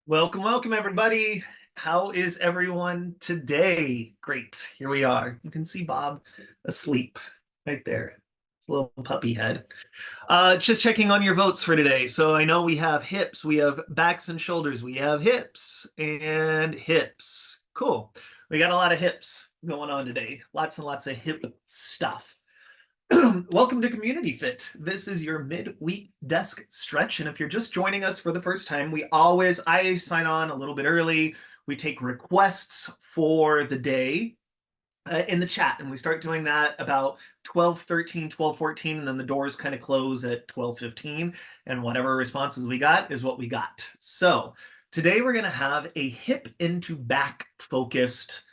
Welcome, welcome, everybody. How is everyone today? Great. Here we are. You can see Bob asleep right there. His little puppy head. Just checking on your votes for today. So I know we have hips, we have backs and shoulders, we have hips and hips. Cool. We got a lot of hips going on today. Lots and lots of hip stuff. Welcome to CommunityFIT. This is your midweek desk stretch. And if you're just joining us for the first time, I sign on a little bit early. We take requests for the day in the chat, and we start doing that about 12:13, 12:14, and then the doors kind of close at 12:15, and whatever responses we got is what we got. So today we're going to have a hip into back focused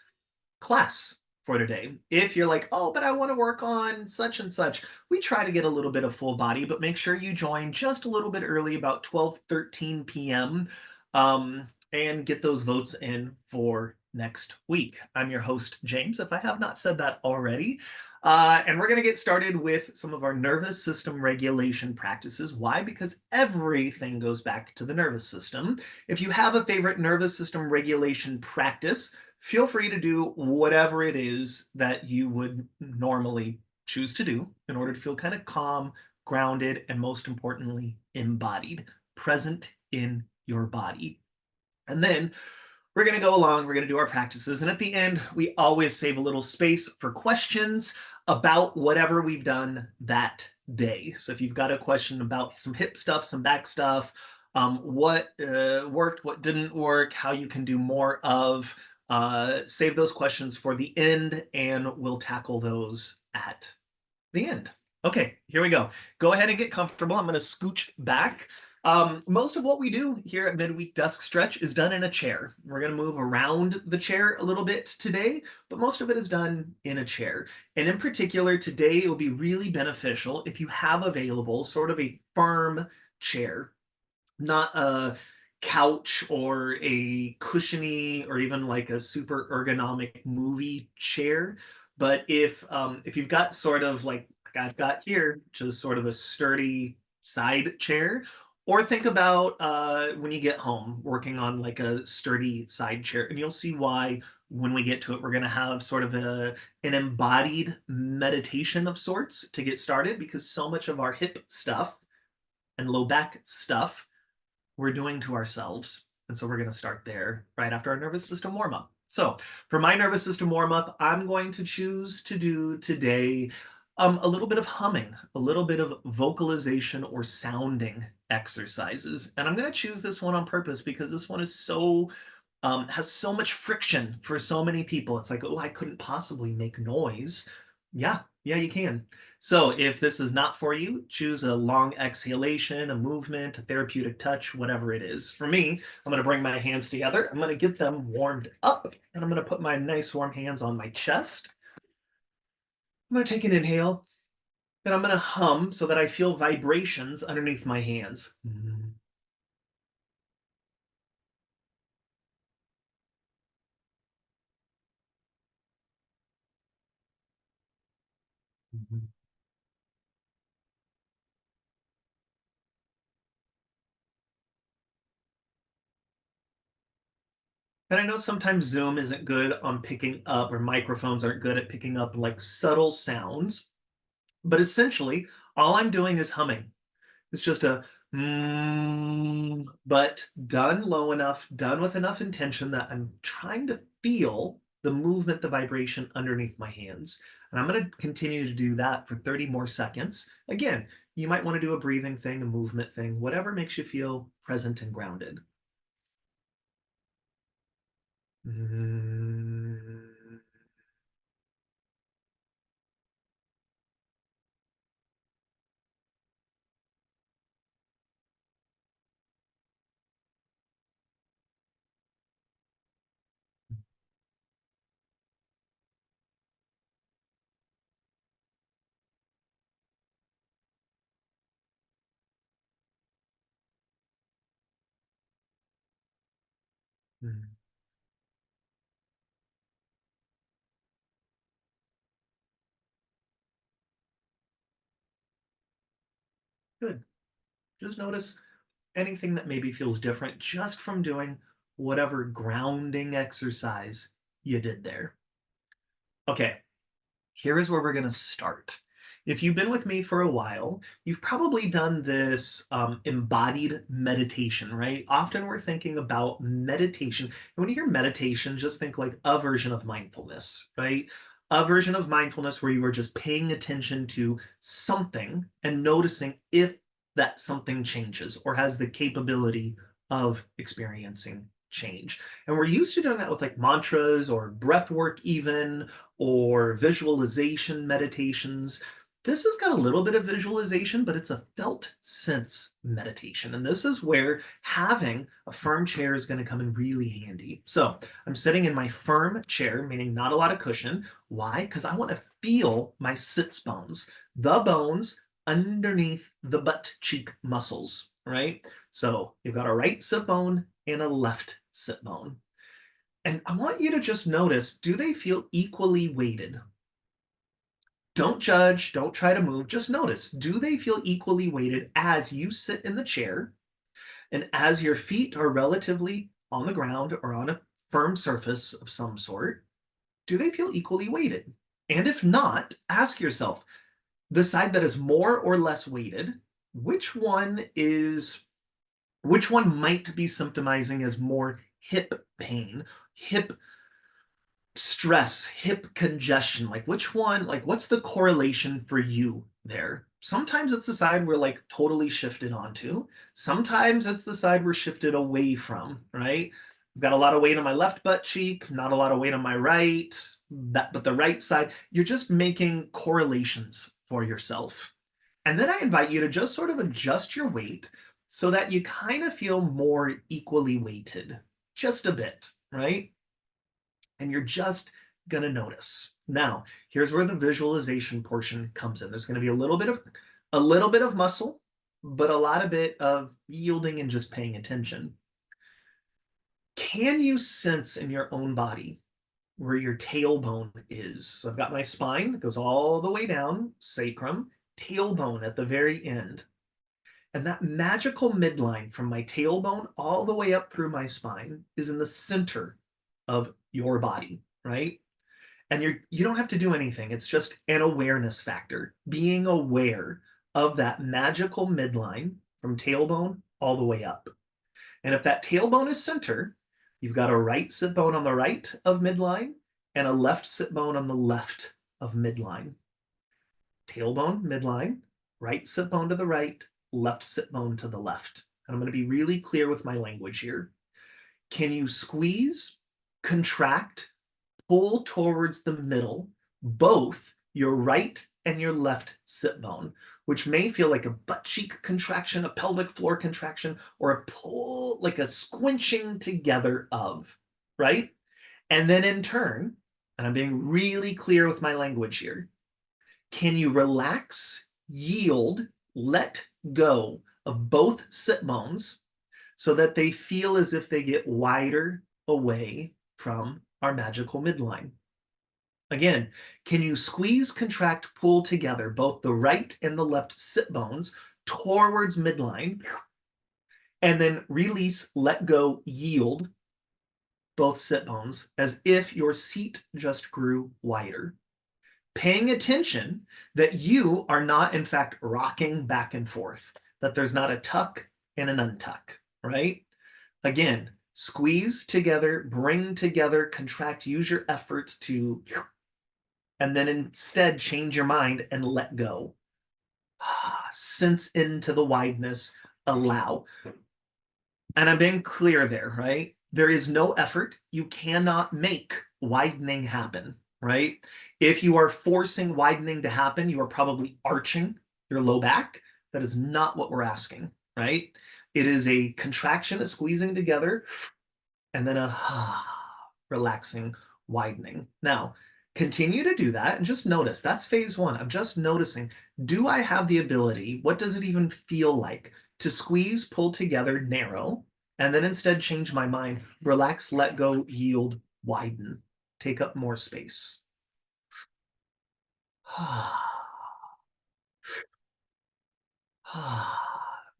class for today. If you're like, oh, but I want to work on such and such, we try to get a little bit of full body, but make sure you join just a little bit early, about 12:13 p.m., and get those votes in for next week. I'm your host, James, if I have not said that already. And we're going to get started with some of our nervous system regulation practices. Why? Because everything goes back to the nervous system. If you have a favorite nervous system regulation practice, feel free to do whatever it is that you would normally choose to do in order to feel kind of calm, grounded, and most importantly, embodied, present in your body. And then we're going to go along, we're going to do our practices. And at the end, we always save a little space for questions about whatever we've done that day. So if you've got a question about some hip stuff, some back stuff, what worked, what didn't work, how you can do more of, save those questions for the end, and we'll tackle those at the end. Okay, here we go. Go ahead and get comfortable. I'm going to scooch back. Most of what we do here at Midweek Desk Stretch is done in a chair. We're going to move around the chair a little bit today, but most of it is done in a chair. And in particular, today it will be really beneficial if you have available sort of a firm chair, not a couch or a cushiony or even like a super ergonomic movie chair. But if you've got sort of like I've got here, just sort of a sturdy side chair, or think about when you get home working on like a sturdy side chair, and you'll see why when we get to it. We're going to have sort of an embodied meditation of sorts to get started, because so much of our hip stuff and low back stuff we're doing to ourselves. And so we're going to start there right after our nervous system warm up. So for my nervous system warm up, I'm going to choose to do today a little bit of humming, a little bit of vocalization or sounding exercises. And I'm going to choose this one on purpose because this one is has so much friction for so many people. It's like, oh, I couldn't possibly make noise. Yeah, you can. So if this is not for you, choose a long exhalation, a movement, a therapeutic touch, whatever it is. For me, I'm going to bring my hands together. I'm going to get them warmed up, and I'm going to put my nice warm hands on my chest. I'm going to take an inhale, then I'm going to hum so that I feel vibrations underneath my hands. Mhm. Mhm. And I know sometimes Zoom isn't good on picking up, or microphones aren't good at picking up like subtle sounds, but essentially, all I'm doing is humming. It's just a but done low enough, done with enough intention that I'm trying to feel the movement, the vibration underneath my hands. And I'm going to continue to do that for 30 more seconds. Again, you might want to do a breathing thing, a movement thing, whatever makes you feel present and grounded. Mm. Mm. Good. Just notice anything that maybe feels different just from doing whatever grounding exercise you did there. Okay, here is where we're going to start. If you've been with me for a while, you've probably done this embodied meditation, right? Often we're thinking about meditation. And when you hear meditation, just think like a version of mindfulness, right? A version of mindfulness where you are just paying attention to something and noticing if that something changes or has the capability of experiencing change. And we're used to doing that with like mantras or breath work, even, or visualization meditations. This has got a little bit of visualization, but it's a felt sense meditation. And this is where having a firm chair is going to come in really handy. So I'm sitting in my firm chair, meaning not a lot of cushion. Why? Because I want to feel my sits bones, the bones underneath the butt cheek muscles, right? So you've got a right sit bone and a left sit bone. And I want you to just notice, do they feel equally weighted? Don't judge, don't try to move, just notice, do they feel equally weighted as you sit in the chair and as your feet are relatively on the ground or on a firm surface of some sort? Do they feel equally weighted? And if not, ask yourself, the side that is more or less weighted, which one might be symptomizing as more hip pain, hip stress, hip congestion? Like which one, like what's the correlation for you there? Sometimes it's the side we're like totally shifted onto. Sometimes it's the side we're shifted away from, right? I've got a lot of weight on my left butt cheek, not a lot of weight on my right, but the right side, you're just making correlations for yourself. And then I invite you to just sort of adjust your weight so that you kind of feel more equally weighted, just a bit, right? And you're just going to notice. Now, here's where the visualization portion comes in. There's going to be a little bit of muscle, but a lot of bit of yielding and just paying attention. Can you sense in your own body where your tailbone is? So I've got my spine that goes all the way down, sacrum, tailbone at the very end. And that magical midline from my tailbone all the way up through my spine is in the center of your body, right? And you don't have to do anything. It's just an awareness factor, being aware of that magical midline from tailbone all the way up. And if that tailbone is center, you've got a right sit bone on the right of midline and a left sit bone on the left of midline. Tailbone, midline, right sit bone to the right, left sit bone to the left. And I'm going to be really clear with my language here. Can you squeeze, contract, pull towards the middle, both your right and your left sit bone, which may feel like a butt cheek contraction, a pelvic floor contraction, or a pull, like a squinching together of, right? And then in turn, and I'm being really clear with my language here, can you relax, yield, let go of both sit bones so that they feel as if they get wider away from our magical midline? Again, can you squeeze, contract, pull together both the right and the left sit bones towards midline, and then release, let go, yield both sit bones as if your seat just grew wider? Paying attention that you are not, in fact, rocking back and forth, that there's not a tuck and an untuck, right? Again, squeeze together, bring together, contract, use your efforts to, and then instead change your mind and let go. Sense into the wideness, allow. And I'm being clear there, right? There is no effort. You cannot make widening happen, right? If you are forcing widening to happen, you are probably arching your low back. That is not what we're asking, right? It is a contraction, a squeezing together, and then a relaxing, widening. Now, continue to do that and just notice. That's phase one. I'm just noticing, do I have the ability, what does it even feel like to squeeze, pull together, narrow, and then instead change my mind, relax, let go, yield, widen, take up more space.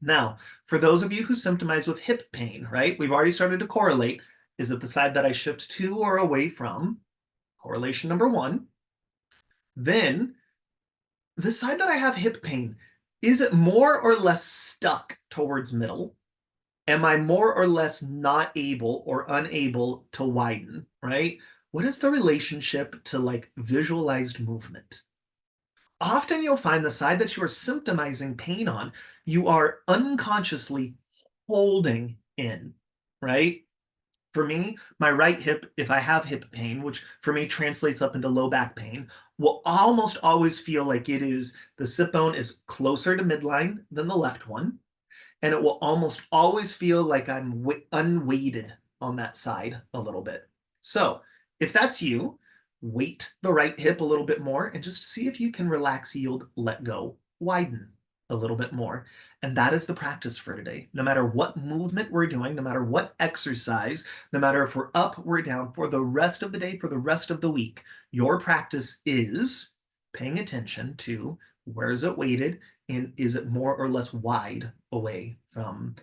Now, for those of you who symptomize with hip pain, right, we've already started to correlate. Is it the side that I shift to or away from? Correlation number one. Then, the side that I have hip pain, is it more or less stuck towards middle? Am I more or less not able or unable to widen, right? What is the relationship to like visualized movement? Often you'll find the side that you are symptomizing pain on, you are unconsciously holding in, right? For me, my right hip, if I have hip pain, which for me translates up into low back pain, will almost always feel like it is the sit bone is closer to midline than the left one. And it will almost always feel like I'm unweighted on that side a little bit. So if that's you, weight the right hip a little bit more and just see if you can relax, yield, let go, widen a little bit more. And that is the practice for today. No matter what movement we're doing, no matter what exercise, no matter if we're up, we're down, for the rest of the day, for the rest of the week, your practice is paying attention to where is it weighted and is it more or less wide away from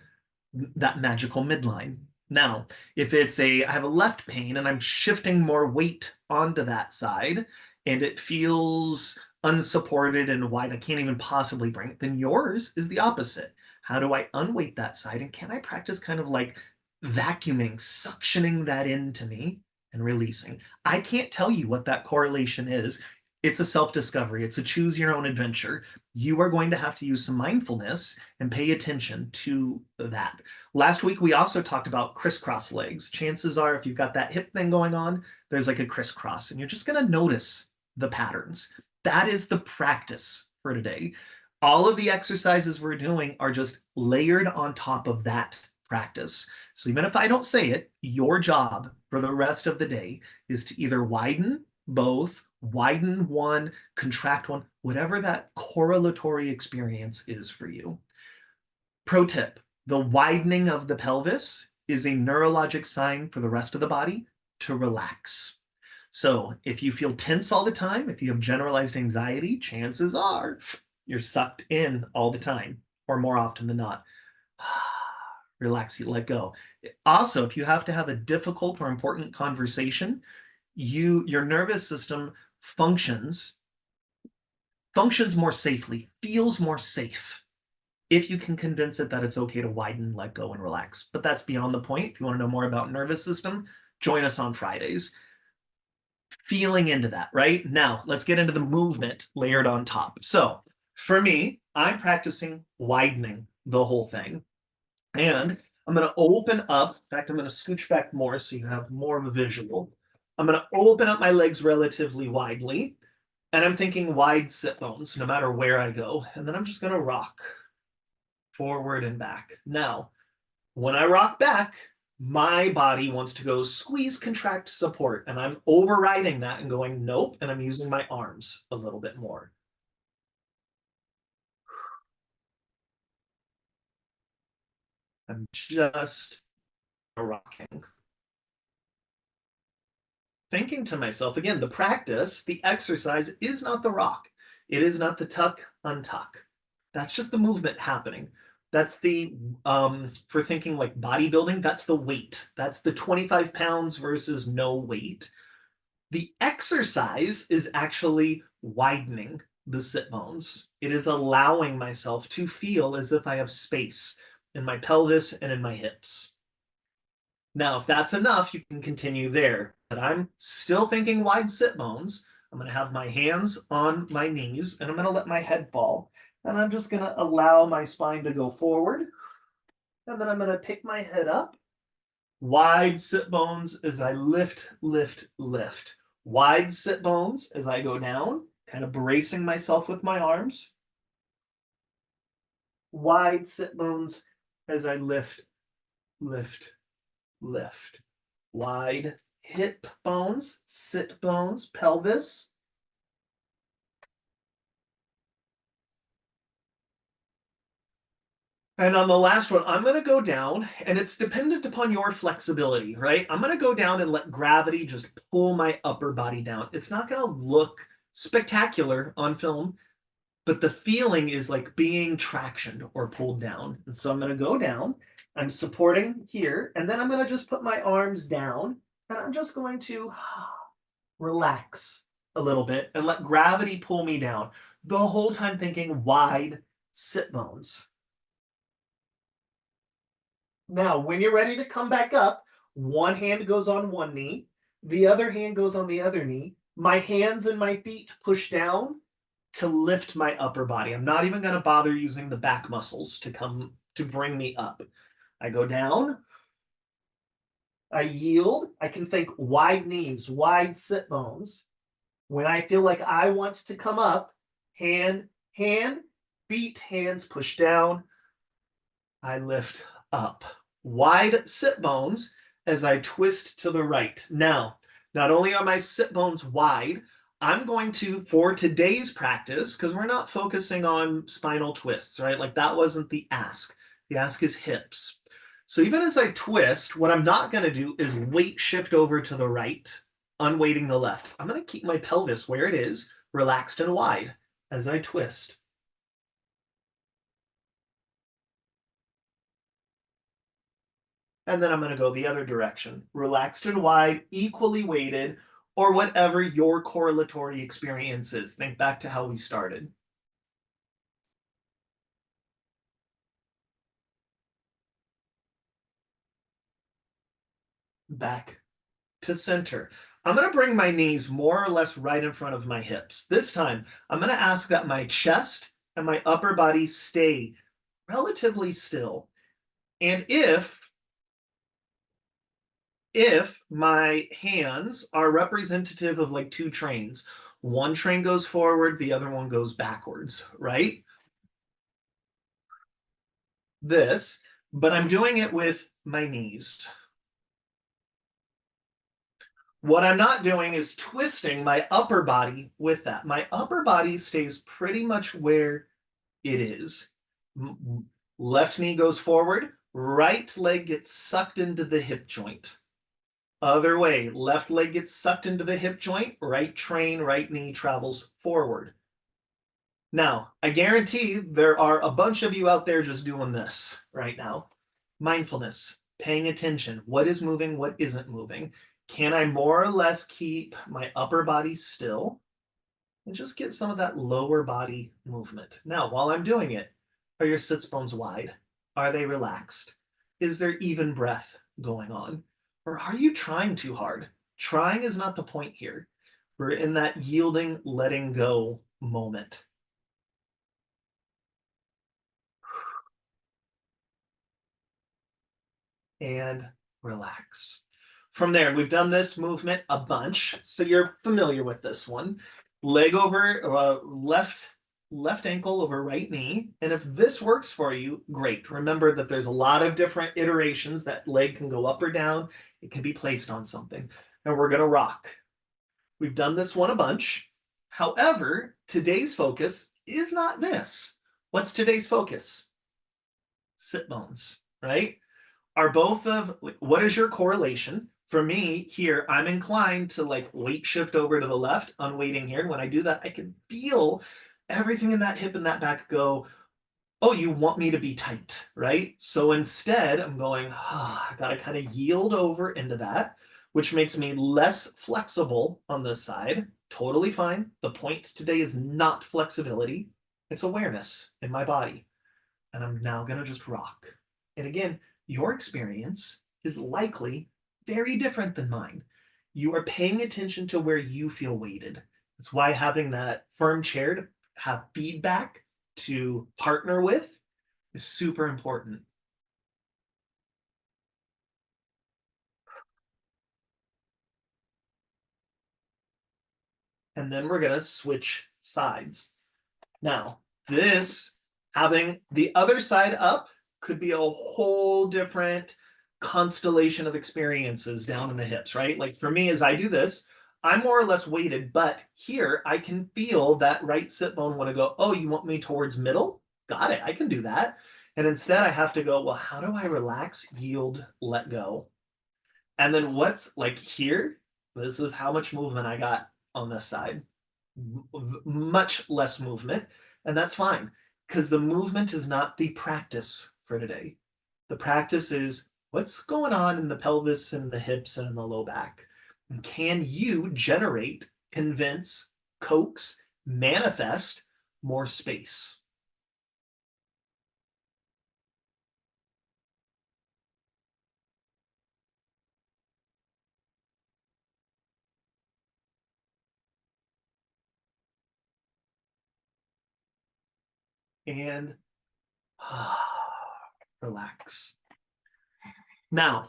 that magical midline. Now, if I have a left pain and I'm shifting more weight onto that side and it feels unsupported and wide, I can't even possibly bring it, then yours is the opposite. How do I unweight that side? And can I practice kind of like vacuuming, suctioning that into me and releasing? I can't tell you what that correlation is. It's a self-discovery. It's a choose your own adventure. You are going to have to use some mindfulness and pay attention to that. Last week, we also talked about crisscross legs. Chances are, if you've got that hip thing going on, there's like a crisscross, and you're just going to notice the patterns. That is the practice for today. All of the exercises we're doing are just layered on top of that practice. So even if I don't say it, your job for the rest of the day is to either widen both, widen one, contract one, whatever that correlatory experience is for you. Pro tip, the widening of the pelvis is a neurologic sign for the rest of the body to relax. So if you feel tense all the time, if you have generalized anxiety, chances are you're sucked in all the time, or more often than not. Relax, let go. Also, if you have to have a difficult or important conversation, your nervous system functions more safely, feels more safe if you can convince it that it's okay to widen, let go, and relax. But that's beyond the point. If you want to know more about nervous system, join us on Fridays. Feeling into that, right? Now, let's get into the movement layered on top. So for me, I'm practicing widening the whole thing. And I'm going to open up. In fact, I'm going to scooch back more so you have more of a visual. I'm going to open up my legs relatively widely. And I'm thinking wide sit bones no matter where I go. And then I'm just going to rock forward and back. Now, when I rock back, my body wants to go squeeze, contract, support. And I'm overriding that and going, nope. And I'm using my arms a little bit more. I'm just rocking. Thinking to myself, again, the practice, the exercise is not the rock. It is not the tuck, untuck. That's just the movement happening. That's the, for thinking like bodybuilding, that's the weight. That's the 25 pounds versus no weight. The exercise is actually widening the sit bones. It is allowing myself to feel as if I have space in my pelvis and in my hips. Now, if that's enough, you can continue there. But I'm still thinking wide sit bones. I'm going to have my hands on my knees, and I'm going to let my head fall. And I'm just going to allow my spine to go forward. And then I'm going to pick my head up. Wide sit bones as I lift, lift, lift. Wide sit bones as I go down, kind of bracing myself with my arms. Wide sit bones as I lift, lift, lift. Wide hip bones, sit bones, pelvis. And on the last one, I'm going to go down, and it's dependent upon your flexibility, right? I'm going to go down and let gravity just pull my upper body down. It's not going to look spectacular on film, but the feeling is like being tractioned or pulled down. And so I'm going to go down. I'm supporting here, and then I'm going to just put my arms down, and I'm just going to relax a little bit and let gravity pull me down. The whole time thinking wide sit bones. Now, when you're ready to come back up, one hand goes on one knee, the other hand goes on the other knee. My hands and my feet push down to lift my upper body. I'm not even going to bother using the back muscles to bring me up. I go down, I yield. I can think wide knees, wide sit bones. When I feel like I want to come up, hand, feet, hands push down. I lift up. Wide sit bones as I twist to the right. Now, not only are my sit bones wide, I'm going to, for today's practice, because we're not focusing on spinal twists, right? Like that wasn't the ask. The ask is hips. So even as I twist, what I'm not going to do is weight shift over to the right, unweighting the left. I'm going to keep my pelvis where it is, relaxed and wide as I twist. And then I'm going to go the other direction, relaxed and wide, equally weighted, or whatever your correlatory experience is. Think back to how we started. Back to center. I'm going to bring my knees more or less right in front of my hips. This time, I'm going to ask that my chest and my upper body stay relatively still. And if my hands are representative of like two trains, one train goes forward, the other one goes backwards, right? This, but I'm doing it with my knees. What I'm not doing is twisting my upper body with that. My upper body stays pretty much where it is. Left knee goes forward, right leg gets sucked into the hip joint. Other way, left leg gets sucked into the hip joint, right train, right knee travels forward. Now, I guarantee there are a bunch of you out there just doing this right now. Mindfulness, paying attention. What is moving? What isn't moving? Can I more or less keep my upper body still and just get some of that lower body movement? Now, while I'm doing it, are your sits bones wide? Are they relaxed? Is there even breath going on? Or are you trying too hard? Trying is not the point here. We're in that yielding, letting go moment. And relax. From there, we've done this movement a bunch, so you're familiar with this one. Leg over left ankle over right knee. And if this works for you, great. Remember that there's a lot of different iterations. That leg can go up or down. It can be placed on something. And we're going to rock. We've done this one a bunch. However, today's focus is not this. What's today's focus? Sit bones, right? Are both of what is your correlation? For me here, I'm inclined to like weight shift over to the left, unweighting here. When I do that, I can feel everything in that hip and that back go, oh, you want me to be tight, right? So instead, I'm going, I got to kind of yield over into that, which makes me less flexible on this side. Totally fine. The point today is not flexibility, it's awareness in my body. And I'm now going to just rock. And again, your experience is likely very different than mine. You are paying attention to where you feel weighted. That's why having that firm chair to have feedback to partner with is super important. And then we're going to switch sides. Now, this having the other side up could be a whole different constellation of experiences down in the hips, right? Like for me, as I do this, I'm more or less weighted, but here I can feel that right sit bone want to go, oh, you want me towards middle? Got it. I can do that. And instead I have to go, well, how do I relax, yield, let go? And then what's like here, this is how much movement I got on this side. Much less movement. And that's fine because the movement is not the practice for today. The practice is what's going on in the pelvis and the hips and in the low back. And can you generate, convince, coax, manifest more space? And relax. Now,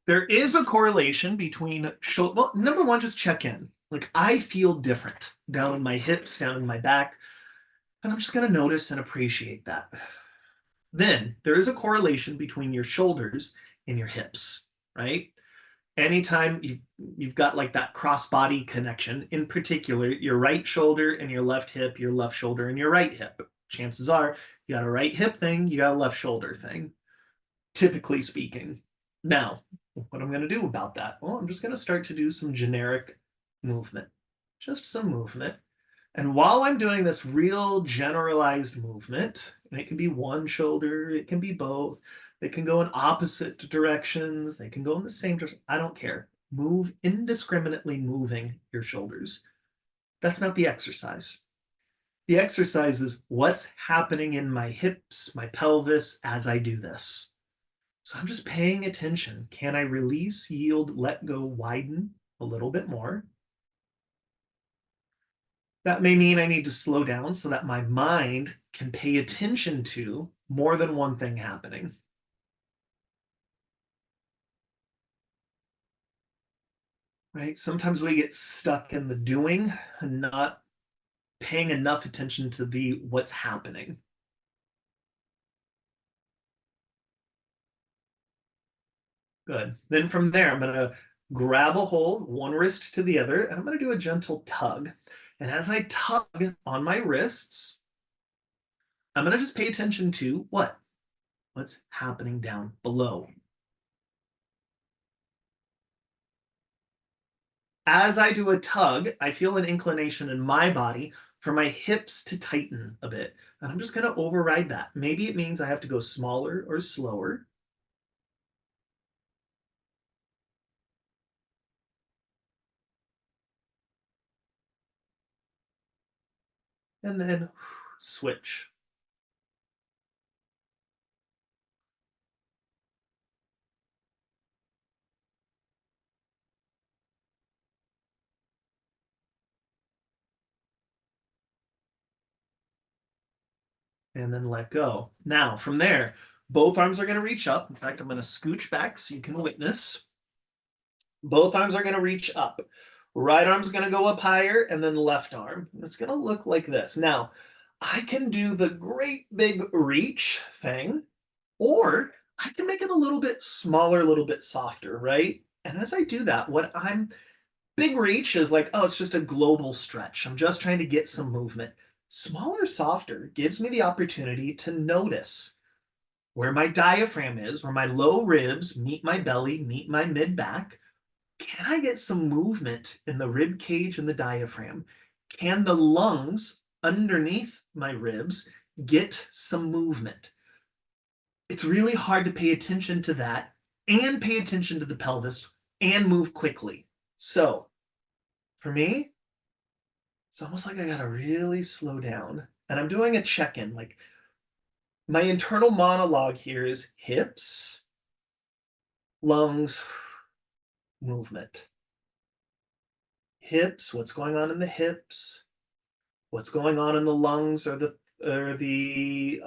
there is a correlation between shoulder. Well, number one, just check in. Like I feel different down in my hips, down in my back, and I'm just going to notice and appreciate that. Then there is a correlation between your shoulders and your hips, right? Anytime you've got like that cross body connection, in particular, your right shoulder and your left hip, your left shoulder and your right hip. Chances are you got a right hip thing, you got a left shoulder thing, typically speaking. Now, what I'm going to do about that? Well, I'm just going to start to do some generic movement, just some movement. And while I'm doing this real generalized movement, and it can be one shoulder, it can be both, they can go in opposite directions, they can go in the same direction. I don't care. Move indiscriminately moving your shoulders. That's not the exercise. The exercise is what's happening in my hips, my pelvis as I do this. So I'm just paying attention. Can I release, yield, let go, widen a little bit more? That may mean I need to slow down so that my mind can pay attention to more than one thing happening. Right? Sometimes we get stuck in the doing and not paying enough attention to the what's happening. Good. Then from there, I'm going to grab a hold, one wrist to the other, and I'm going to do a gentle tug. And as I tug on my wrists, I'm going to just pay attention to what? What's happening down below. As I do a tug, I feel an inclination in my body for my hips to tighten a bit. And I'm just going to override that. Maybe it means I have to go smaller or slower. And then switch. And then let go. Now, from there, both arms are going to reach up. In fact, I'm going to scooch back so you can witness. Both arms are going to reach up. Right arm's going to go up higher, and then left arm. It's going to look like this. Now, I can do the great big reach thing, or I can make it a little bit smaller, a little bit softer, right? And as I do that, what I'm big reach is like, oh, it's just a global stretch. I'm just trying to get some movement. Smaller, softer gives me the opportunity to notice where my diaphragm is, where my low ribs meet my belly, meet my mid back. Can I get some movement in the rib cage and the diaphragm? Can the lungs underneath my ribs get some movement? It's really hard to pay attention to that and pay attention to the pelvis and move quickly. So for me, it's almost like I got to really slow down. And I'm doing a check in. Like my internal monologue here is hips, lungs, movement. Hips, what's going on in the hips? What's going on in the lungs or the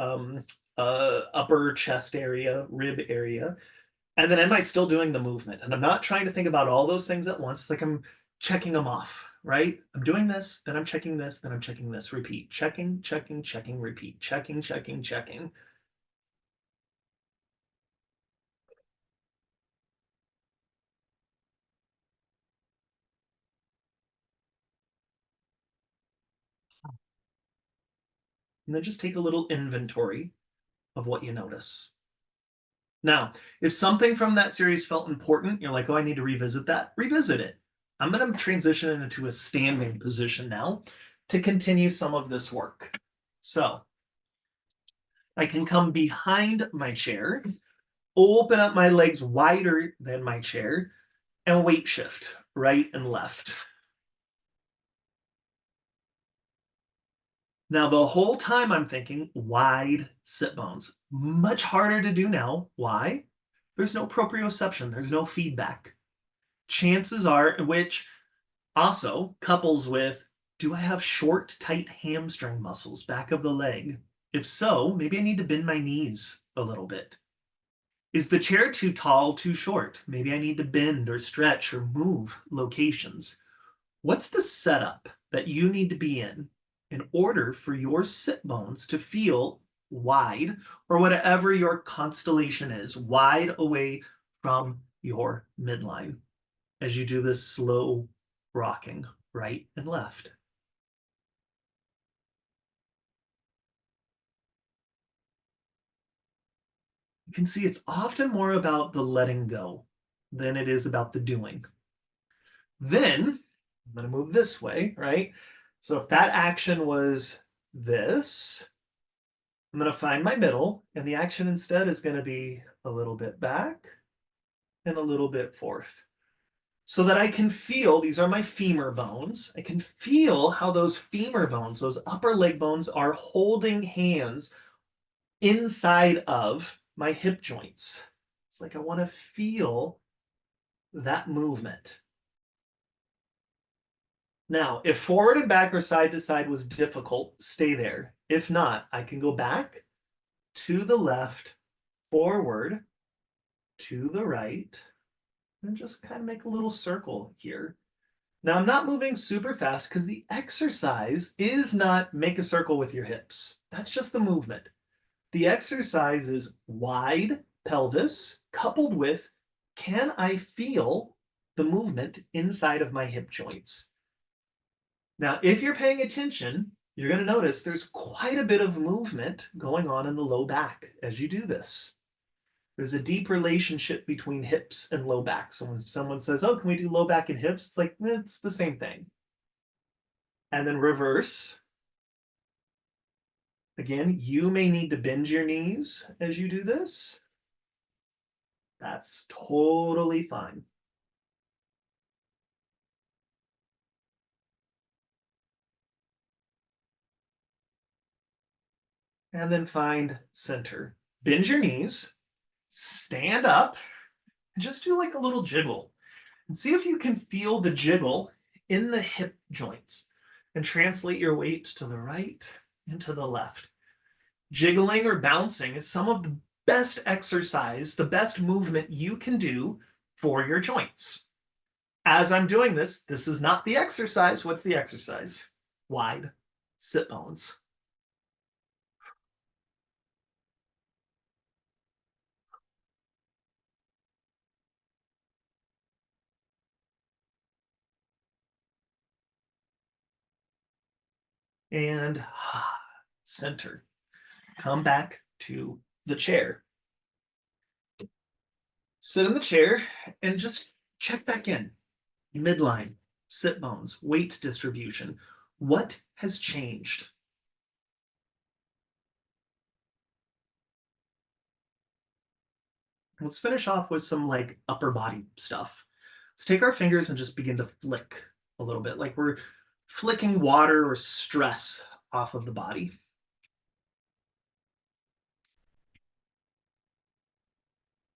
upper chest area, rib area? And then am I still doing the movement? And I'm not trying to think about all those things at once. It's like I'm checking them off, right? I'm doing this, then I'm checking this, then I'm checking this. Repeat. Checking, checking, checking, repeat. Checking, checking, checking. And then just take a little inventory of what you notice. Now, if something from that series felt important, you're like, oh, I need to revisit that, revisit it. I'm going to transition into a standing position now to continue some of this work. So I can come behind my chair, open up my legs wider than my chair, and weight shift right and left. Now, the whole time I'm thinking wide sit bones. Much harder to do now. Why? There's no proprioception, there's no feedback. Chances are, which also couples with, do I have short, tight hamstring muscles back of the leg? If so, maybe I need to bend my knees a little bit. Is the chair too tall, too short? Maybe I need to bend or stretch or move locations. What's the setup that you need to be in order for your sit bones to feel wide, or whatever your constellation is, wide away from your midline as you do this slow rocking right and left? You can see it's often more about the letting go than it is about the doing. Then I'm going to move this way, right? So if that action was this, I'm going to find my middle, and the action instead is going to be a little bit back and a little bit forth. So that I can feel, these are my femur bones. I can feel how those femur bones, those upper leg bones, are holding hands inside of my hip joints. It's like I want to feel that movement. Now, if forward and back or side to side was difficult, stay there. If not, I can go back to the left, forward, to the right, and just kind of make a little circle here. Now, I'm not moving super fast because the exercise is not make a circle with your hips. That's just the movement. The exercise is wide pelvis coupled with, can I feel the movement inside of my hip joints? Now, if you're paying attention, you're going to notice there's quite a bit of movement going on in the low back as you do this. There's a deep relationship between hips and low back. So when someone says, oh, can we do low back and hips? It's like, it's the same thing. And then reverse. Again, you may need to bend your knees as you do this. That's totally fine. And then find center. Bend your knees, stand up, and just do like a little jiggle. And see if you can feel the jiggle in the hip joints and translate your weight to the right and to the left. Jiggling or bouncing is some of the best exercise, the best movement you can do for your joints. As I'm doing this, this is not the exercise. What's the exercise? Wide sit bones. And center. Come back to the chair. Sit in the chair and just check back in. Midline, sit bones, weight distribution. What has changed? Let's finish off with some like upper body stuff. Let's take our fingers and just begin to flick a little bit, like we're flicking water or stress off of the body.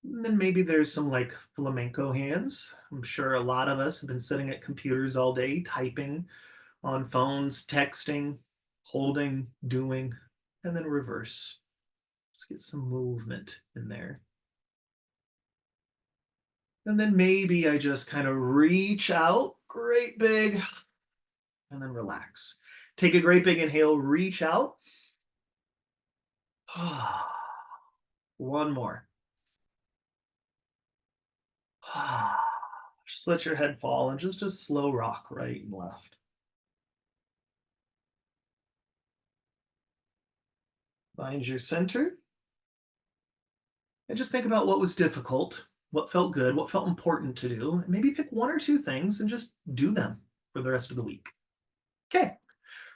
And then maybe there's some like flamenco hands. I'm sure a lot of us have been sitting at computers all day, typing on phones, texting, holding, doing, and then reverse. Let's get some movement in there. And then maybe I just kind of reach out, great big, and then relax. Take a great big inhale, reach out. One more. Just let your head fall and just a slow rock right and left. Find your center and just think about what was difficult, what felt good, what felt important to do. And maybe pick one or two things and just do them for the rest of the week. Okay.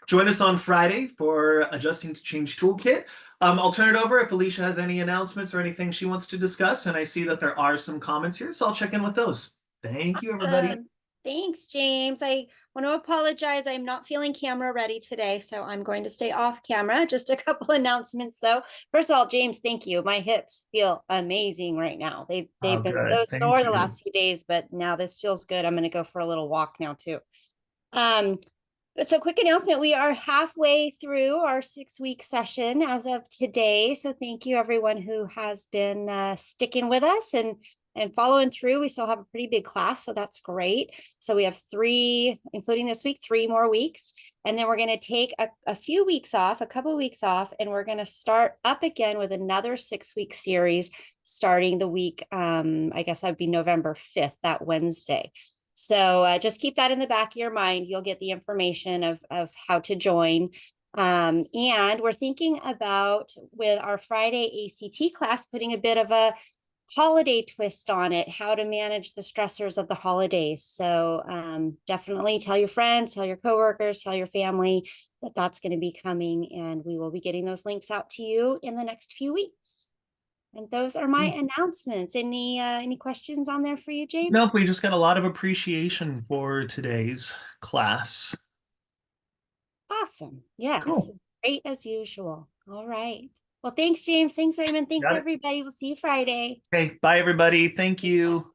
Join us on Friday for Adjusting to Change Toolkit. I'll turn it over if Alicia has any announcements or anything she wants to discuss. And I see that there are some comments here, so I'll check in with those. Thank you, everybody. Thanks, James. I want to apologize. I'm not feeling camera ready today, so I'm going to stay off camera. Just a couple announcements, though. First of all, James, thank you. My hips feel amazing right now. They've Oh, been good. so Thank sore the you. last few days, but now this feels good. I'm going to go for a little walk now too. Um, so quick announcement, we are halfway through our 6-week session as of today. So thank you everyone who has been sticking with us and following through. We still have a pretty big class, so that's great. So we have 3, including this week, 3 more weeks. And then we're going to take a few weeks off, a couple of weeks off, and we're going to start up again with another 6-week series starting the week, I guess that'd be November 5th, that Wednesday. So just keep that in the back of your mind. You'll get the information of how to join. And we're thinking about, with our Friday ACT class, putting a bit of a holiday twist on it, how to manage the stressors of the holidays. So definitely tell your friends, tell your coworkers, tell your family that that's going to be coming, and we will be getting those links out to you in the next few weeks. And those are my announcements. Any questions on there for you, James? Nope, we just got a lot of appreciation for today's class. Awesome. Yes. Cool. Great as usual. All right. Well, thanks, James. Thanks, Raymond. Thanks, Got it. everybody. We'll see you Friday. Okay, bye everybody. Thank you.